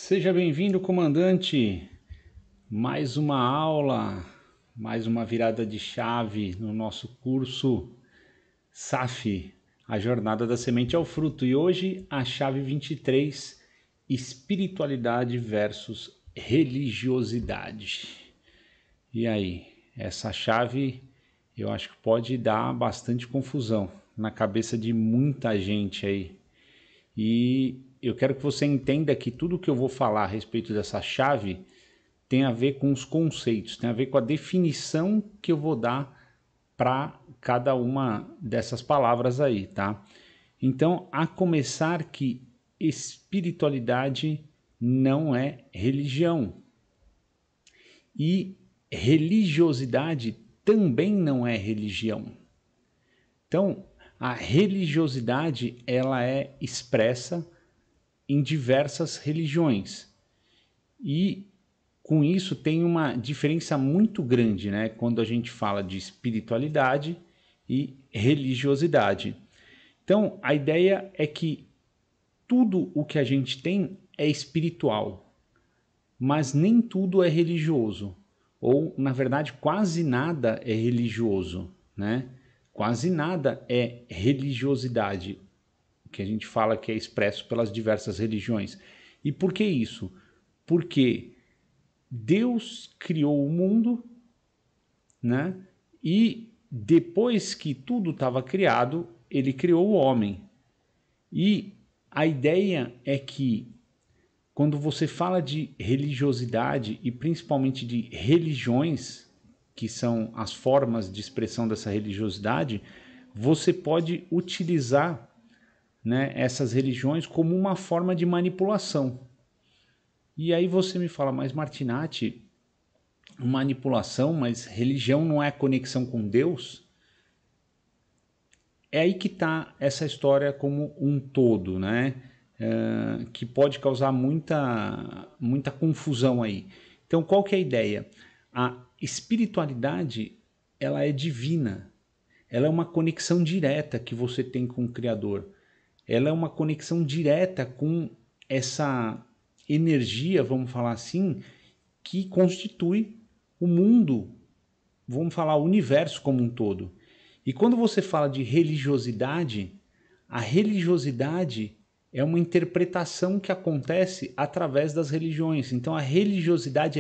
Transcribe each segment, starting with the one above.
Seja bem-vindo, comandante. Mais uma aula, mais uma virada de chave no nosso curso SAF, a jornada da semente ao fruto. E hoje a chave 23, espiritualidade versus religiosidade. E aí, essa chave eu acho que pode dar bastante confusão na cabeça de muita gente aí. E eu quero que você entenda que tudo que eu vou falar a respeito dessa chave tem a ver com os conceitos, tem a ver com a definição que eu vou dar para cada uma dessas palavras aí, tá? Então, a começar que espiritualidade não é religião e religiosidade também não é religião. Então, a religiosidade ela é expressa em diversas religiões e com isso tem uma diferença muito grande, né? Quando a gente fala de espiritualidade e religiosidade. Então, a ideia é que tudo o que a gente tem é espiritual, mas nem tudo é religioso. Ou, na verdade, quase nada é religioso, né? Quase nada é religiosidade, que a gente fala que é expresso pelas diversas religiões. E por que isso? Porque Deus criou o mundo, né? E depois que tudo estava criado, ele criou o homem. E a ideia é que quando você fala de religiosidade e principalmente de religiões, que são as formas de expressão dessa religiosidade, você pode utilizar, né, essas religiões como uma forma de manipulação. E aí você me fala, mas Martinati, manipulação, mas religião não é conexão com Deus? É aí que está essa história como um todo, né? Que pode causar muita confusão aí. Então, qual que é a ideia? A espiritualidade, ela é divina. Ela é uma conexão direta que você tem com o Criador. Ela é uma conexão direta com essa energia, vamos falar assim, que constitui o mundo, vamos falar o universo como um todo. E quando você fala de religiosidade, a religiosidade é uma interpretação que acontece através das religiões. Então a religiosidade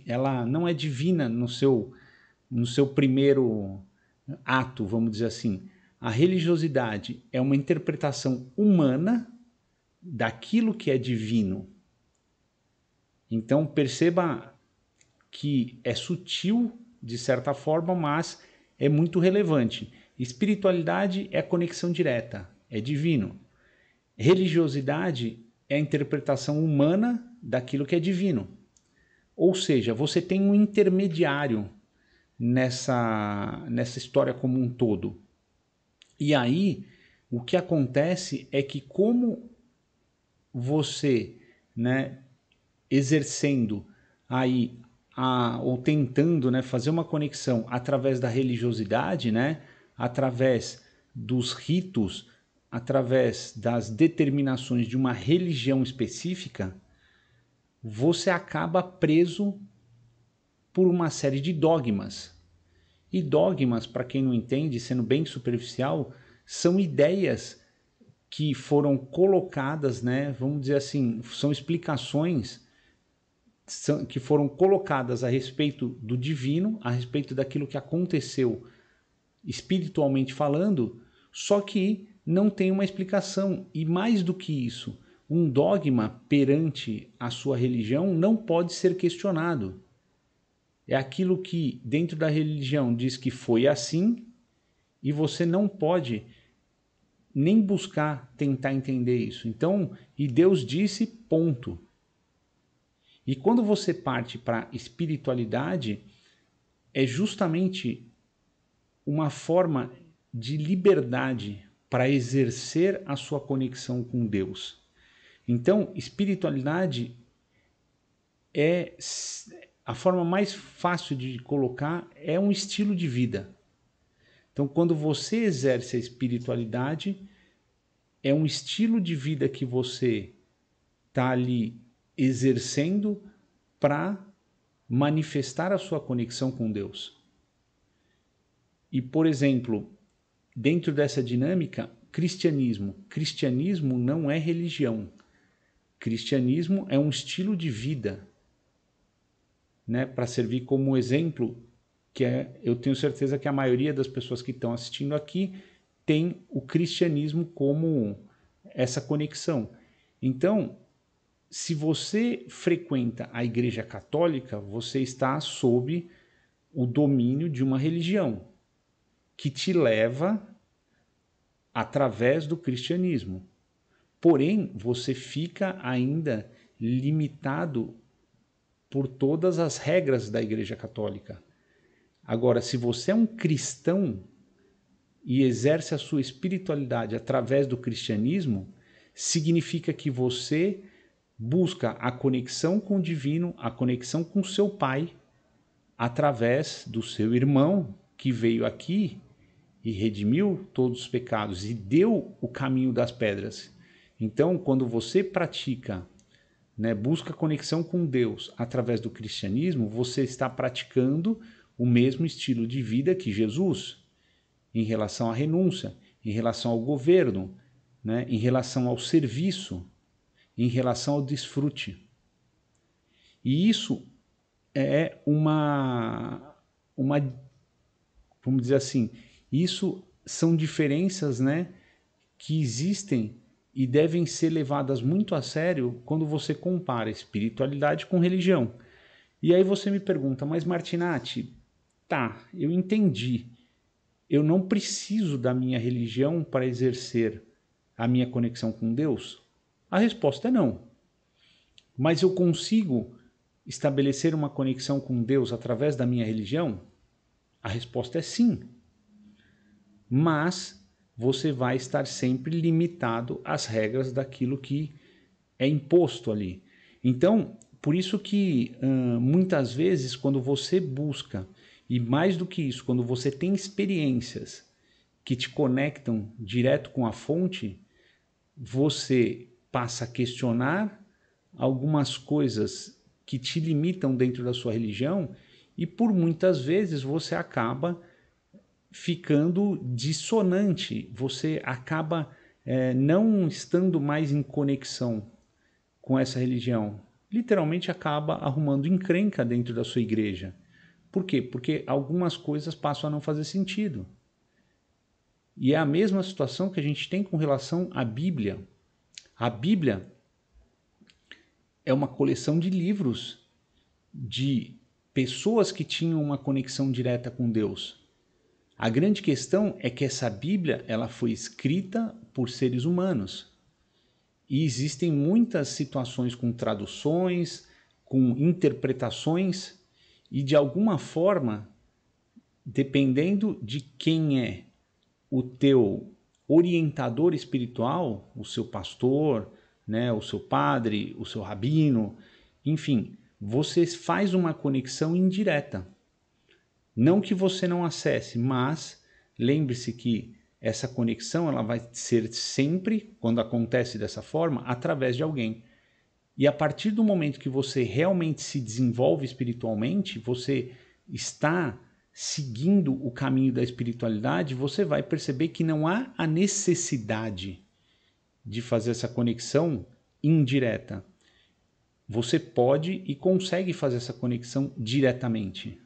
ela não é divina no seu primeiro ato, vamos dizer assim. A religiosidade é uma interpretação humana daquilo que é divino. Então perceba que é sutil de certa forma, mas é muito relevante. Espiritualidade é conexão direta, é divino. Religiosidade é a interpretação humana daquilo que é divino. Ou seja, você tem um intermediário nessa história como um todo. E aí, o que acontece é que como você, né, exercendo aí ou tentando, né, fazer uma conexão através da religiosidade, né, através dos ritos, através das determinações de uma religião específica, você acaba preso por uma série de dogmas. E dogmas, para quem não entende, sendo bem superficial, são ideias que foram colocadas, né, vamos dizer assim, são explicações que foram colocadas a respeito do divino, a respeito daquilo que aconteceu espiritualmente falando, só que não tem uma explicação. E mais do que isso, um dogma perante a sua religião não pode ser questionado. É aquilo que dentro da religião diz que foi assim e você não pode nem buscar tentar entender isso. Então, e Deus disse, ponto. E quando você parte para a espiritualidade, é justamente uma forma de liberdade para exercer a sua conexão com Deus. Então, espiritualidade é a forma mais fácil de colocar, é um estilo de vida. Então, quando você exerce a espiritualidade, é um estilo de vida que você está ali exercendo para manifestar a sua conexão com Deus. E, por exemplo, dentro dessa dinâmica, cristianismo não é religião. Cristianismo é um estilo de vida, né, para servir como exemplo, eu tenho certeza que a maioria das pessoas que estão assistindo aqui tem o cristianismo como essa conexão. Então, se você frequenta a Igreja Católica, você está sob o domínio de uma religião que te leva através do cristianismo. Porém, você fica ainda limitado por todas as regras da Igreja Católica. Agora, se você é um cristão e exerce a sua espiritualidade através do cristianismo, significa que você busca a conexão com o divino, a conexão com seu pai, através do seu irmão que veio aqui e redimiu todos os pecados e deu o caminho das pedras. Então, quando você pratica, né, busca conexão com Deus através do cristianismo, você está praticando o mesmo estilo de vida que Jesus, em relação à renúncia, em relação ao governo, né, em relação ao serviço, em relação ao desfrute. E isso é vamos dizer assim, isso são diferenças, né, que existem e devem ser levadas muito a sério quando você compara espiritualidade com religião. E aí você me pergunta, mas Martinatti, tá, eu entendi. Eu não preciso da minha religião para exercer a minha conexão com Deus? A resposta é não. Mas eu consigo estabelecer uma conexão com Deus através da minha religião? A resposta é sim. Mas você vai estar sempre limitado às regras daquilo que é imposto ali. Então, por isso que muitas vezes quando você busca, e mais do que isso, quando você tem experiências que te conectam direto com a fonte, você passa a questionar algumas coisas que te limitam dentro da sua religião e por muitas vezes você acaba ficando dissonante, você acaba não estando mais em conexão com essa religião. Literalmente acaba arrumando encrenca dentro da sua igreja. Por quê? Porque algumas coisas passam a não fazer sentido. E é a mesma situação que a gente tem com relação à Bíblia. A Bíblia é uma coleção de livros de pessoas que tinham uma conexão direta com Deus. A grande questão é que essa Bíblia ela foi escrita por seres humanos. E existem muitas situações com traduções, com interpretações, e de alguma forma, dependendo de quem é o teu orientador espiritual, o seu pastor, né, o seu padre, o seu rabino, enfim, você faz uma conexão indireta. Não que você não acesse, mas lembre-se que essa conexão ela vai ser sempre, quando acontece dessa forma, através de alguém. E a partir do momento que você realmente se desenvolve espiritualmente, você está seguindo o caminho da espiritualidade, você vai perceber que não há a necessidade de fazer essa conexão indireta. Você pode e consegue fazer essa conexão diretamente.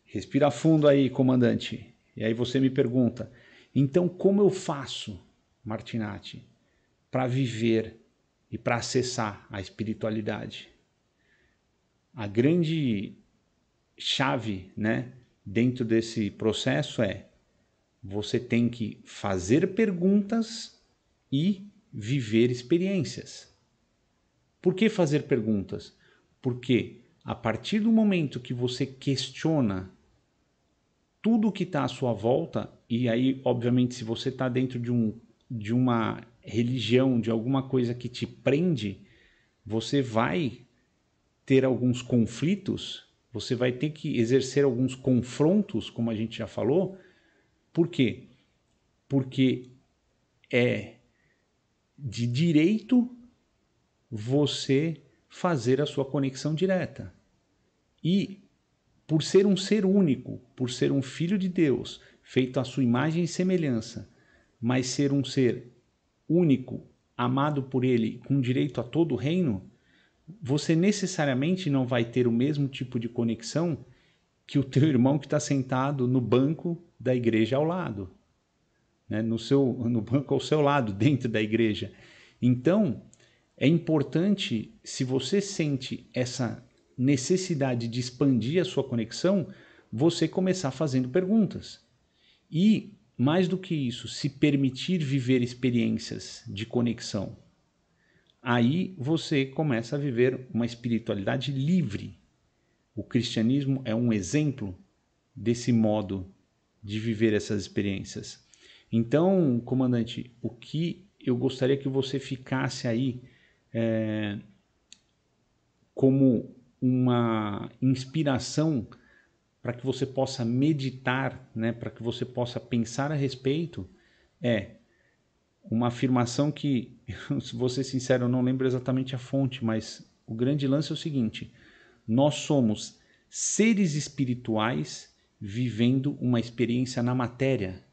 Respira fundo aí, comandante. E aí você me pergunta, então como eu faço, Martinatti, para viver e para acessar a espiritualidade? A grande chave, né, dentro desse processo é você tem que fazer perguntas e viver experiências. Por que fazer perguntas? Porque a partir do momento que você questiona tudo que está à sua volta, e aí, obviamente, se você está dentro de uma religião, de alguma coisa que te prende, você vai ter alguns conflitos, você vai ter que exercer alguns confrontos, como a gente já falou. Por quê? Porque é de direito você fazer a sua conexão direta. E por ser um ser único, por ser um filho de Deus, feito à sua imagem e semelhança, mas ser um ser único, amado por ele, com direito a todo o reino, você necessariamente não vai ter o mesmo tipo de conexão que o teu irmão que está sentado no banco da igreja ao lado, né? No banco ao seu lado, dentro da igreja. Então, é importante, se você sente essa necessidade de expandir a sua conexão, você começar fazendo perguntas. E, mais do que isso, se permitir viver experiências de conexão. Aí você começa a viver uma espiritualidade livre. O cristianismo é um exemplo desse modo de viver essas experiências. Então, comandante, o que eu gostaria que você ficasse aí como uma inspiração para que você possa meditar, né, para que você possa pensar a respeito, é uma afirmação que, se vou ser sincero, eu não lembro exatamente a fonte, mas o grande lance é o seguinte: nós somos seres espirituais vivendo uma experiência na matéria.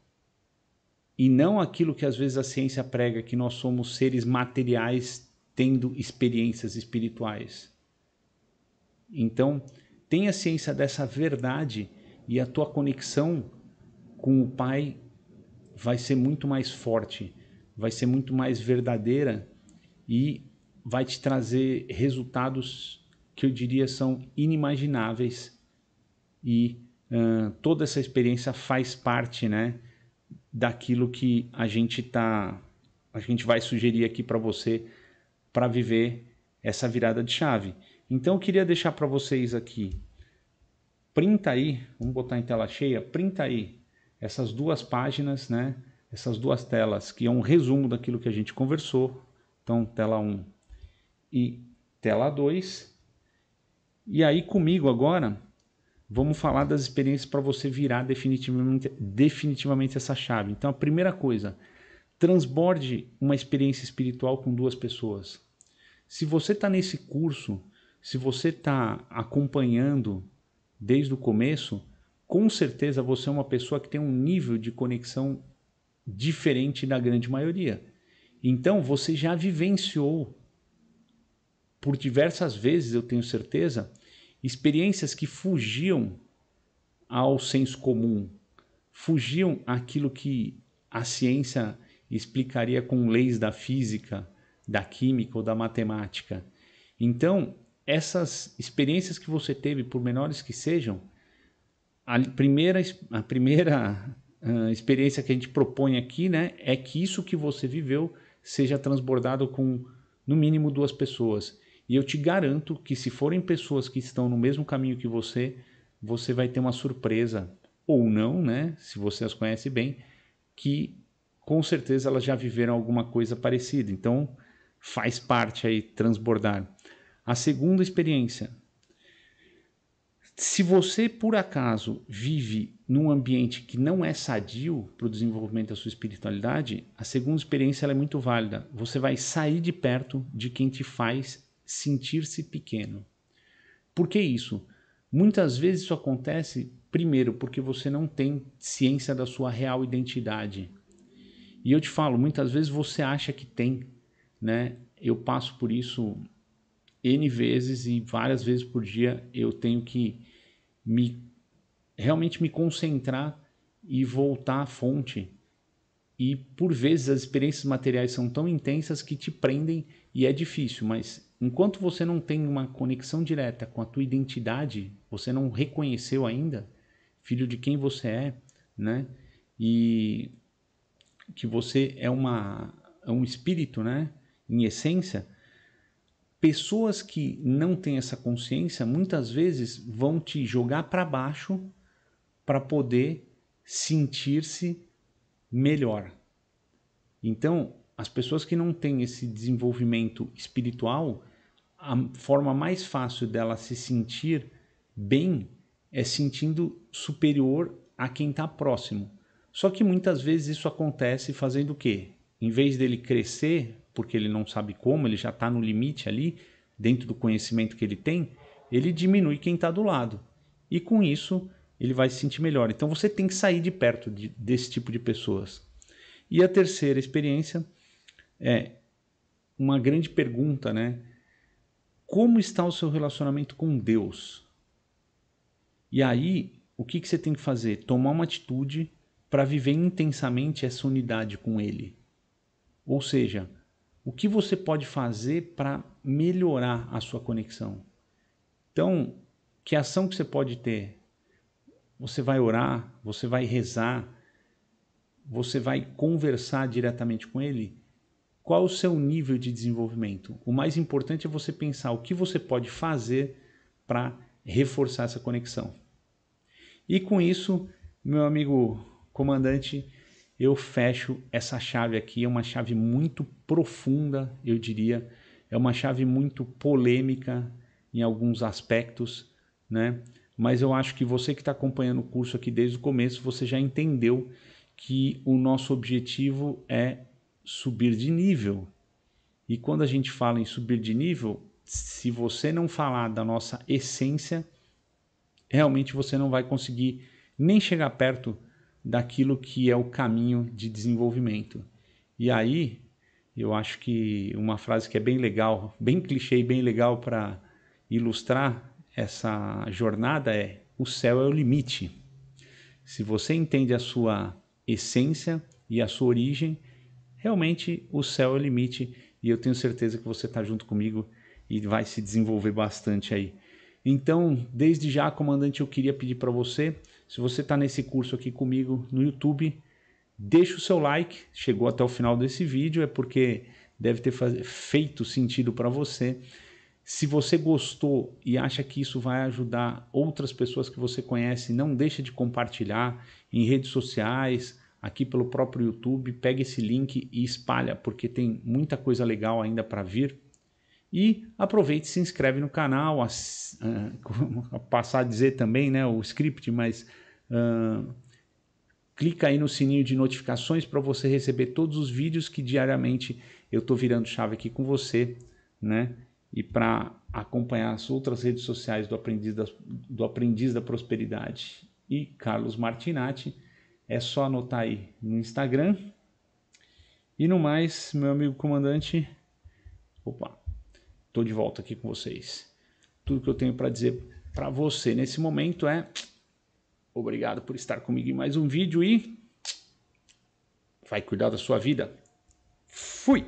E não aquilo que às vezes a ciência prega, que nós somos seres materiais tendo experiências espirituais. Então, tenha ciência dessa verdade e a tua conexão com o Pai vai ser muito mais forte, vai ser muito mais verdadeira e vai te trazer resultados que eu diria são inimagináveis. E toda essa experiência faz parte, né, daquilo que a gente vai sugerir aqui para você para viver essa virada de chave. Então eu queria deixar para vocês aqui, printa aí, vamos botar em tela cheia, printa aí essas duas páginas, né? Essas duas telas, que é um resumo daquilo que a gente conversou. Então, tela 1 e tela 2. E aí comigo agora, vamos falar das experiências para você virar definitivamente essa chave. Então, a primeira coisa, transborde uma experiência espiritual com duas pessoas. Se você está nesse curso, se você está acompanhando desde o começo, com certeza você é uma pessoa que tem um nível de conexão diferente da grande maioria. Então você já vivenciou por diversas vezes, eu tenho certeza, experiências que fugiam ao senso comum, fugiam àquilo que a ciência explicaria com leis da física, da química ou da matemática. Então, essas experiências que você teve, por menores que sejam, a primeira experiência que a gente propõe aqui, né, é que isso que você viveu seja transbordado com, no mínimo, duas pessoas. E eu te garanto que se forem pessoas que estão no mesmo caminho que você vai ter uma surpresa, ou não, né, se você as conhece bem, que com certeza elas já viveram alguma coisa parecida. Então, faz parte aí transbordar. A segunda experiência: se você, por acaso, vive num ambiente que não é sadio para o desenvolvimento da sua espiritualidade, a segunda experiência ela é muito válida. Você vai sair de perto de quem te faz sentir-se pequeno. Por que isso? Muitas vezes isso acontece, primeiro, porque você não tem ciência da sua real identidade. E eu te falo, muitas vezes você acha que tem, né? Eu passo por isso N vezes e várias vezes por dia eu tenho que realmente me concentrar e voltar à fonte. E por vezes as experiências materiais são tão intensas que te prendem e é difícil, mas enquanto você não tem uma conexão direta com a tua identidade, você não reconheceu ainda, filho de quem você é, né? E que você é um espírito, né? Em essência, pessoas que não têm essa consciência muitas vezes vão te jogar para baixo para poder sentir-se melhor. Então, as pessoas que não têm esse desenvolvimento espiritual, a forma mais fácil dela se sentir bem é sentindo superior a quem está próximo. Só que muitas vezes isso acontece fazendo o quê? em vez dele crescer, porque ele não sabe como, ele já está no limite ali, dentro do conhecimento que ele tem, ele diminui quem está do lado. E com isso, ele vai se sentir melhor. Então você tem que sair de perto desse tipo de pessoas. E a terceira experiência é uma grande pergunta, né? Como está o seu relacionamento com Deus? E aí, o que você tem que fazer? Tomar uma atitude para viver intensamente essa unidade com Ele. Ou seja, o que você pode fazer para melhorar a sua conexão? Então, que ação que você pode ter? Você vai orar, você vai rezar, você vai conversar diretamente com Ele? Qual o seu nível de desenvolvimento? O mais importante é você pensar o que você pode fazer para reforçar essa conexão. E com isso, meu amigo comandante, eu fecho essa chave aqui. É uma chave muito profunda, eu diria. É uma chave muito polêmica em alguns aspectos, né? Mas eu acho que você que está acompanhando o curso aqui desde o começo, você já entendeu que o nosso objetivo é subir de nível. E quando a gente fala em subir de nível, se você não falar da nossa essência, realmente você não vai conseguir nem chegar perto daquilo que é o caminho de desenvolvimento. E aí, eu acho que uma frase que é bem legal, bem clichê e bem legal para ilustrar essa jornada é: o céu é o limite. Se você entende a sua essência e a sua origem, realmente o céu é o limite, e eu tenho certeza que você está junto comigo e vai se desenvolver bastante aí. Então, desde já, comandante, eu queria pedir para você, se você está nesse curso aqui comigo no YouTube, deixa o seu like. Chegou até o final desse vídeo, é porque deve ter feito sentido para você. Se você gostou e acha que isso vai ajudar outras pessoas que você conhece, não deixa de compartilhar em redes sociais, aqui pelo próprio YouTube. Pega esse link e espalha, porque tem muita coisa legal ainda para vir. E aproveite e se inscreve no canal, passar a dizer também, né, o script, mas clica aí no sininho de notificações para você receber todos os vídeos que diariamente eu estou virando chave aqui com você, né? E para acompanhar as outras redes sociais do Aprendiz da Prosperidade e Carlos Martinatti, é só anotar aí no Instagram. E no mais, meu amigo comandante, estou de volta aqui com vocês. Tudo que eu tenho para dizer para você nesse momento é: obrigado por estar comigo em mais um vídeo e vai cuidar da sua vida. Fui!